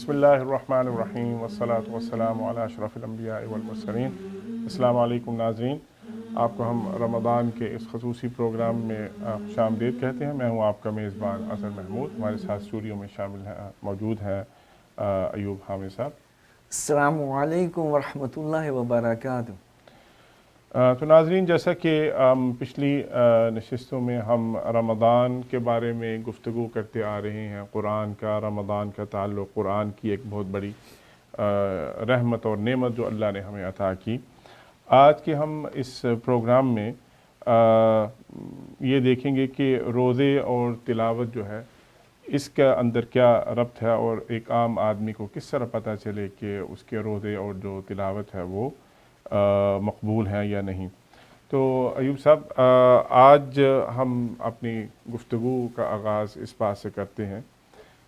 بسم اللہ الرحمن الرحیم والصلاة والسلام علی اشرف الانبیاء والمرسلین۔ السلام علیکم ناظرین، آپ کو ہم رمضان کے اس خصوصی پروگرام میں خوش آمدید کہتے ہیں۔ میں ہوں آپ کا میزبان اظہر محمود۔ ہمارے ساتھ اسٹوڈیو میں موجود ہیں ایوب حامد صاحب۔ السلام علیکم ورحمۃ اللہ وبرکاتہ۔ تو ناظرین، جیسا کہ پچھلی نشستوں میں ہم رمضان کے بارے میں گفتگو کرتے آ رہے ہیں، قرآن کا رمضان کا تعلق، قرآن کی ایک بہت بڑی رحمت اور نعمت جو اللہ نے ہمیں عطا کی۔ آج کے ہم اس پروگرام میں یہ دیکھیں گے کہ روزے اور تلاوت جو ہے اس کا اندر کیا ربط ہے، اور ایک عام آدمی کو کس طرح پتہ چلے کہ اس کے روزے اور جو تلاوت ہے وہ مقبول ہیں یا نہیں۔ تو ایوب صاحب، آج ہم اپنی گفتگو کا آغاز اس بات سے کرتے ہیں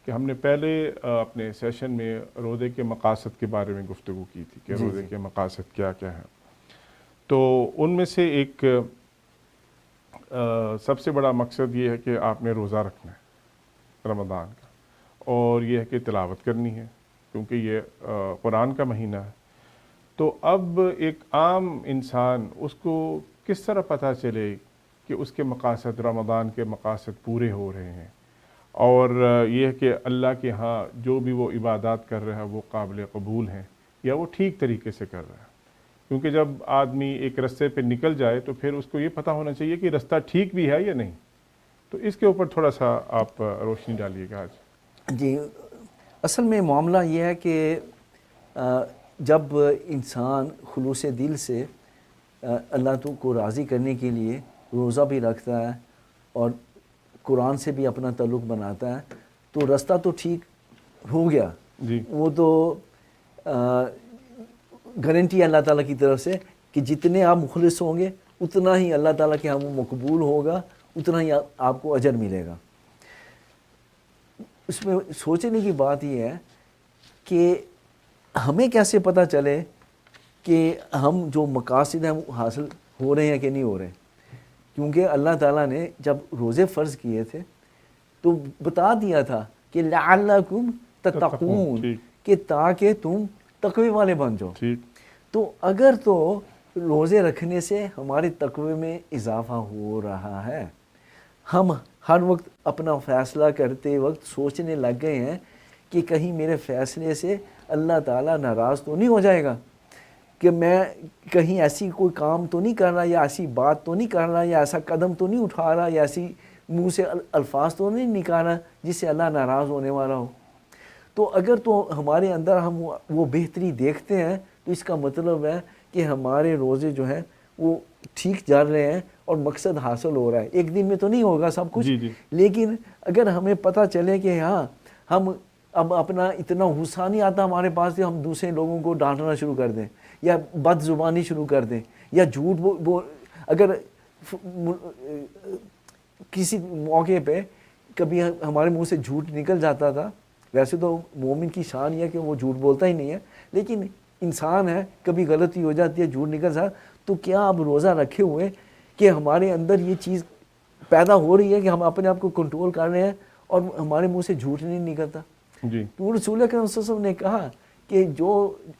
کہ ہم نے پہلے اپنے سیشن میں روزے کے مقاصد کے بارے میں گفتگو کی تھی کہ روزے کے مقاصد کیا کیا ہیں۔ تو ان میں سے ایک سب سے بڑا مقصد یہ ہے کہ آپ نے روزہ رکھنا ہے رمضان کا، اور یہ ہے کہ تلاوت کرنی ہے کیونکہ یہ قرآن کا مہینہ ہے۔ تو اب ایک عام انسان اس کو کس طرح پتہ چلے کہ اس کے مقاصد، رمضان کے مقاصد پورے ہو رہے ہیں، اور یہ ہے کہ اللہ کے ہاں جو بھی وہ عبادات کر رہا ہے وہ قابل قبول ہیں یا وہ ٹھیک طریقے سے کر رہا ہے؟ کیونکہ جب آدمی ایک رستے پہ نکل جائے تو پھر اس کو یہ پتہ ہونا چاہیے کہ رستہ ٹھیک بھی ہے یا نہیں۔ تو اس کے اوپر تھوڑا سا آپ روشنی ڈالیے گا آج۔ جی، اصل میں معاملہ یہ ہے کہ جب انسان خلوص دل سے اللہ تو کو راضی کرنے کے لیے روزہ بھی رکھتا ہے اور قرآن سے بھی اپنا تعلق بناتا ہے تو رستہ تو ٹھیک ہو گیا۔ جی، وہ تو گارنٹی ہے اللہ تعالیٰ کی طرف سے کہ جتنے آپ مخلص ہوں گے اتنا ہی اللہ تعالیٰ کے ہاں وہ مقبول ہوگا، اتنا ہی آپ کو اجر ملے گا۔ اس میں سوچنے کی بات یہ ہے کہ ہمیں کیسے پتہ چلے کہ ہم جو مقاصد ہیں وہ حاصل ہو رہے ہیں کہ نہیں ہو رہے؟ کیونکہ اللہ تعالیٰ نے جب روزے فرض کیے تھے تو بتا دیا تھا کہ لعلکم تتقون، کہ تاکہ تم تقوی والے بن جاؤ۔ تو اگر تو روزے رکھنے سے ہمارے تقوی میں اضافہ ہو رہا ہے، ہم ہر وقت اپنا فیصلہ کرتے وقت سوچنے لگ گئے ہیں کہ کہیں میرے فیصلے سے اللہ تعالیٰ ناراض تو نہیں ہو جائے گا، کہ میں کہیں ایسی کوئی کام تو نہیں کر رہا یا ایسی بات تو نہیں کر رہا یا ایسا قدم تو نہیں اٹھا رہا یا ایسی منہ سے الفاظ تو نہیں نکال رہا جس سے اللہ ناراض ہونے والا ہو۔ تو اگر تو ہمارے اندر ہم وہ بہتری دیکھتے ہیں تو اس کا مطلب ہے کہ ہمارے روزے جو ہیں وہ ٹھیک جا رہے ہیں اور مقصد حاصل ہو رہا ہے۔ ایک دن میں تو نہیں ہوگا سب کچھ، لیکن اگر ہمیں پتہ چلے کہ ہاں ہم اب اپنا اتنا غصہ نہیں آتا ہمارے پاس کہ ہم دوسرے لوگوں کو ڈانٹنا شروع کر دیں یا بد زبانی شروع کر دیں یا جھوٹ اگر کسی موقع پہ کبھی ہمارے منہ سے جھوٹ نکل جاتا تھا، ویسے تو مومن کی شان یہ ہے کہ وہ جھوٹ بولتا ہی نہیں ہے، لیکن انسان ہے کبھی غلطی ہو جاتی ہے، جھوٹ نکل جاتا، تو کیا اب روزہ رکھے ہوئے کہ ہمارے اندر یہ چیز پیدا ہو رہی ہے کہ ہم اپنے آپ کو کنٹرول کر رہے ہیں اور ہمارے منہ سے جھوٹ نہیں نکلتا؟ جی، تو رسول اکرم صلی اللہ علیہ وسلم نے کہا کہ جو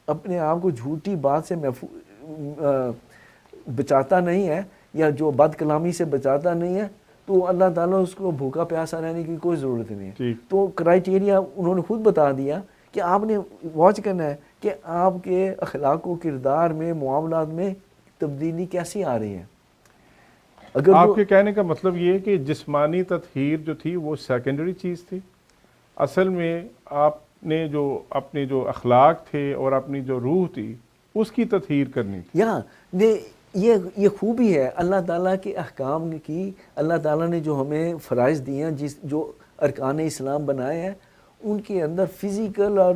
اپنے آپ کو جھوٹی بات سے بچاتا نہیں ہے یا جو بد کلامی سے بچاتا نہیں ہے تو اللہ تعالیٰ اس کو بھوکا پیاسا رہنے کی کوئی ضرورت نہیں ہے۔ تو کرائٹیریا انہوں نے خود بتا دیا کہ آپ نے واچ کرنا ہے کہ آپ کے اخلاق و کردار میں، معاملات میں تبدیلی کیسی آ رہی ہے۔ اگر آپ کے کہنے کا مطلب یہ ہے کہ جسمانی تطہیر جو تھی وہ سیکنڈری چیز تھی، اصل میں آپ نے جو اپنے جو اخلاق تھے اور اپنی جو روح تھی اس کی تطہیر کرنی تھی۔ یہ خوبی ہے اللہ تعالیٰ کے احکام کی۔ اللہ تعالیٰ نے جو ہمیں فرائض دیے ہیں، جو ارکان اسلام بنائے ہیں، ان کے اندر فزیکل اور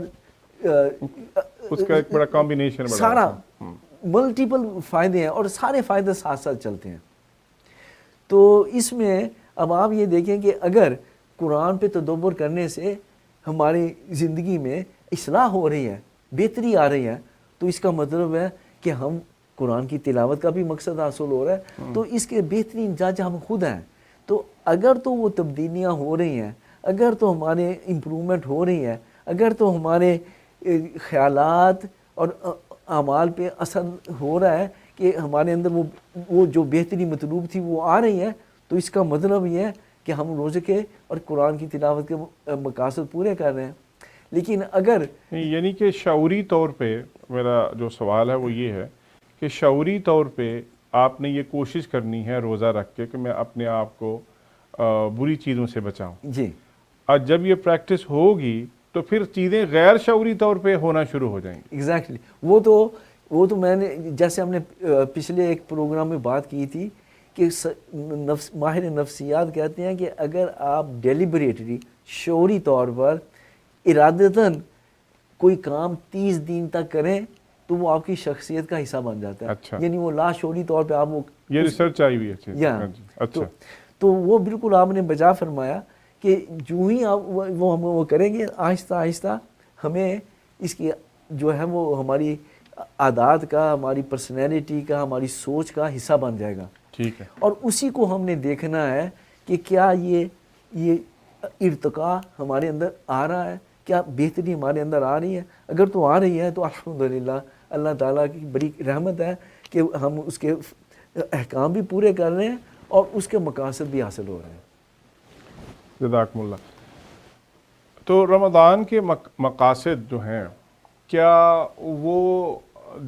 اس کا ایک بڑا کمبینیشن، سارا ملٹیپل فائدے ہیں اور سارے فائدے ساتھ ساتھ چلتے ہیں۔ تو اس میں اب آپ یہ دیکھیں کہ اگر قرآن پہ تدبر کرنے سے ہماری زندگی میں اصلاح ہو رہی ہے، بہتری آ رہی ہے، تو اس کا مطلب ہے کہ ہم قرآن کی تلاوت کا بھی مقصد حاصل ہو رہا ہے، تو اس کے بہترین جج ہم خود ہیں۔ تو اگر تو وہ تبدیلیاں ہو رہی ہیں، اگر تو ہمارے امپرومنٹ ہو رہی ہے، اگر تو ہمارے خیالات اور اعمال پہ اثر ہو رہا ہے کہ ہمارے اندر وہ جو بہتری مطلوب تھی وہ آ رہی ہے، تو اس کا مطلب یہ ہے کہ ہم روزے کے اور قرآن کی تلاوت کے مقاصد پورے کر رہے ہیں۔ لیکن اگر یعنی کہ شعوری طور پہ میرا جو سوال ہے وہ یہ ہے کہ شعوری طور پہ آپ نے یہ کوشش کرنی ہے روزہ رکھ کے کہ میں اپنے آپ کو بری چیزوں سے بچاؤں، جی اور جب یہ پریکٹس ہوگی تو پھر چیزیں غیر شعوری طور پہ ہونا شروع ہو جائیں گی۔ ایگزیکٹلی، وہ تو میں نے جیسے ہم نے پچھلے ایک پروگرام میں بات کی تھی کہ ماہر نفسیات کہتے ہیں کہ اگر آپ ڈیلیبریٹلی شعوری طور پر ارادتاً کوئی کام 30 دن تک کریں تو وہ آپ کی شخصیت کا حصہ بن جاتا ہے۔ اچھا، یعنی وہ لاشعوری طور پہ آپ وہ یہ ریسرچ آئی ہوئی ہے۔ یا اچھا، تو وہ بالکل آپ نے بجا فرمایا کہ جو ہی آپ وہ کریں گے آہستہ آہستہ ہمیں اس کی جو ہے وہ ہماری عادات کا، ہماری پرسنالٹی کا، ہماری سوچ کا حصہ بن جائے گا۔ ٹھیک ہے، اور اسی کو ہم نے دیکھنا ہے کہ کیا یہ ارتقاء ہمارے اندر آ رہا ہے، کیا بہتری ہمارے اندر آ رہی ہے۔ اگر تو آ رہی ہے تو الحمدللہ اللہ تعالیٰ کی بڑی رحمت ہے کہ ہم اس کے احکام بھی پورے کر رہے ہیں اور اس کے مقاصد بھی حاصل ہو رہے ہیں۔ جزاکم اللہ۔ تو رمضان کے مقاصد جو ہیں کیا وہ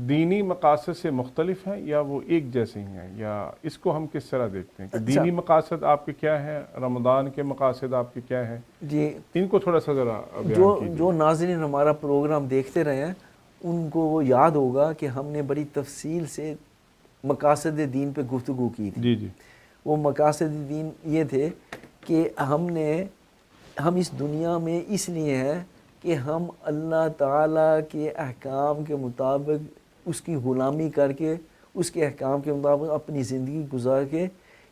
دینی مقاصد سے مختلف ہیں یا وہ ایک جیسے ہی ہیں، یا اس کو ہم کس طرح دیکھتے ہیں کہ دینی مقاصد آپ کے کیا ہیں، رمضان کے مقاصد آپ کے کیا ہیں؟ جی، ان کو تھوڑا سا ذرا بیان کیجیے۔ جو ناظرین ہمارا پروگرام دیکھتے رہے ہیں ان کو وہ یاد ہوگا کہ ہم نے بڑی تفصیل سے مقاصد دین پہ گفتگو کی تھی۔ جی جی، وہ مقاصد دین یہ تھے کہ ہم اس دنیا میں اس لیے ہیں کہ ہم اللہ تعالیٰ کے احکام کے مطابق اس کی غلامی کر کے، اس کے احکام کے مطابق اپنی زندگی گزار کے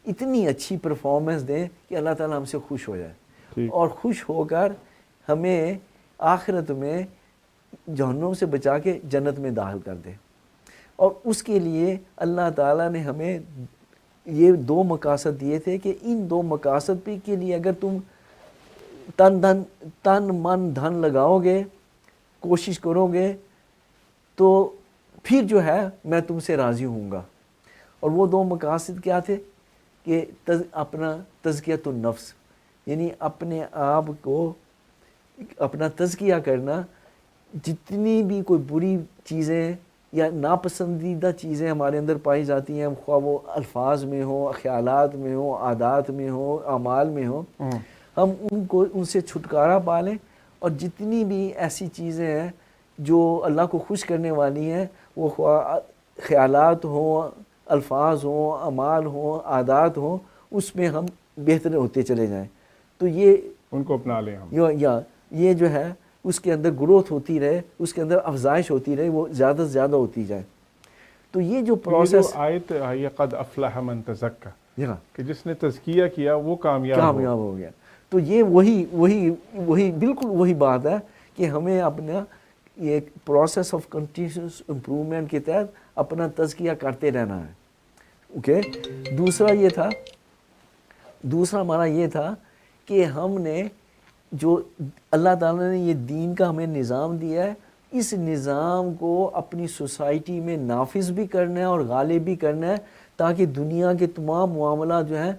اتنی اچھی پرفارمنس دیں کہ اللہ تعالیٰ ہم سے خوش ہو جائے، اور خوش ہو کر ہمیں آخرت میں جہنم سے بچا کے جنت میں داخل کر دے۔ اور اس کے لیے اللہ تعالیٰ نے ہمیں یہ 2 مقاصد دیے تھے کہ ان 2 مقاصد پہ کے لیے اگر تم تن من دھن لگاؤ گے، کوشش کرو گے، تو پھر جو ہے میں تم سے راضی ہوں گا۔ اور وہ 2 مقاصد کیا تھے کہ اپنا تزکیۃ النفس، یعنی اپنے آپ کو اپنا تزکیہ کرنا، جتنی بھی کوئی بری چیزیں یا ناپسندیدہ چیزیں ہمارے اندر پائی جاتی ہیں، خواہ وہ الفاظ میں ہو، خیالات میں ہو، عادات میں ہو، اعمال میں ہو، ہم ان سے چھٹکارا پا لیں، اور جتنی بھی ایسی چیزیں ہیں جو اللہ کو خوش کرنے والی ہیں، وہ خیالات ہوں، الفاظ ہوں، اعمال ہوں، عادات ہوں، اس میں ہم بہتر ہوتے چلے جائیں۔ تو یہ ان کو اپنا لیں ہم، یہ جو ہے اس کے اندر گروتھ ہوتی رہے، اس کے اندر افزائش ہوتی رہے، وہ زیادہ سے زیادہ ہوتی جائے۔ تو یہ جو پروسیس آیت ہے قد افلح من تزکا، کہ جس نے تزکیہ کیا وہ کامیاب ہو گیا۔ تو یہ وہی بالکل وہی بات ہے کہ ہمیں اپنا یہ پروسیس آف کنٹینیوس امپرومنٹ کے تحت اپنا تزکیہ کرتے رہنا ہے۔ اوکے، دوسرا ہمارا یہ تھا کہ ہم نے جو اللہ تعالیٰ نے یہ دین کا ہمیں نظام دیا ہے، اس نظام کو اپنی سوسائٹی میں نافذ بھی کرنا ہے اور غالب بھی کرنا ہے، تاکہ دنیا کے تمام معاملات جو ہیں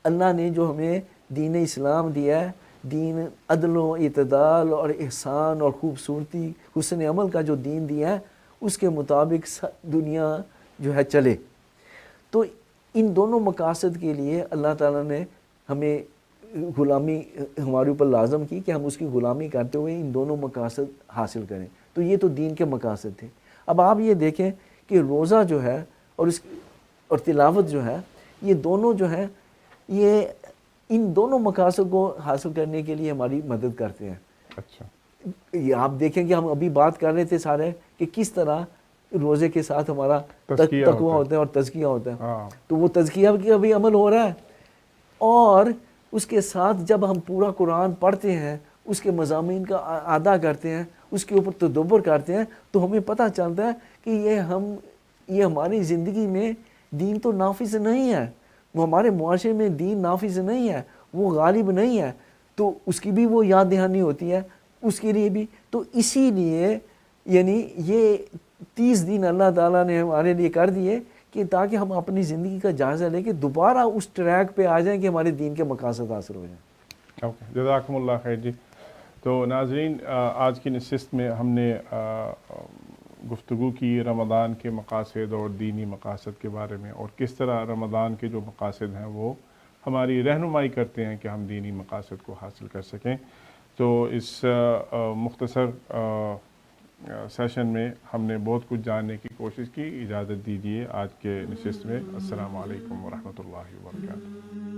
اللہ نے جو ہمیں دین اسلام دیا ہے، دین عدل و اعتدال اور احسان اور خوبصورتی، حسن عمل کا جو دین دیا ہے، اس کے مطابق دنیا جو ہے چلے۔ تو ان دونوں مقاصد کے لیے اللہ تعالیٰ نے ہمیں غلامی ہمارے اوپر لازم کی کہ ہم اس کی غلامی کرتے ہوئے ان دونوں مقاصد حاصل کریں۔ تو یہ تو دین کے مقاصد تھے۔ اب آپ یہ دیکھیں کہ روزہ جو ہے اور تلاوت جو ہے، یہ دونوں جو ہیں یہ ان دونوں مقاصد کو حاصل کرنے کے لیے ہماری مدد کرتے ہیں۔ اچھا، یہ آپ دیکھیں کہ ہم ابھی بات کر رہے تھے سارے کہ کس طرح روزے کے ساتھ ہمارا تقویٰ ہوتا ہے اور تزکیہ ہوتا ہے۔ تو وہ تزکیہ کا بھی عمل ہو رہا ہے، اور اس کے ساتھ جب ہم پورا قرآن پڑھتے ہیں، اس کے مضامین کا ادا کرتے ہیں، اس کے اوپر تدبر کرتے ہیں، تو ہمیں پتہ چلتا ہے کہ یہ ہماری زندگی میں دین تو نافذ نہیں ہے، وہ ہمارے معاشرے میں دین نافذ نہیں ہے، وہ غالب نہیں ہے، تو اس کی بھی وہ یاد دہانی ہوتی ہے۔ اس کے لیے بھی. تو اسی لیے یعنی یہ 30 دن اللہ تعالیٰ نے ہمارے لیے کر دیے کہ تاکہ ہم اپنی زندگی کا جائزہ لیں کہ دوبارہ اس ٹریک پہ آ جائیں کہ ہمارے دین کے مقاصد حاصل ہو جائیں. اوکے، جزاکم اللہ خیر جی. تو ناظرین، آج کی نشست میں ہم نے گفتگو کی رمضان کے مقاصد اور دینی مقاصد کے بارے میں، اور کس طرح رمضان کے جو مقاصد ہیں وہ ہماری رہنمائی کرتے ہیں کہ ہم دینی مقاصد کو حاصل کر سکیں. تو اس مختصر سیشن میں ہم نے بہت کچھ جاننے کی کوشش کی. اجازت دیجیے آج کے نشست میں. السلام علیکم ورحمۃ اللہ وبرکاتہ.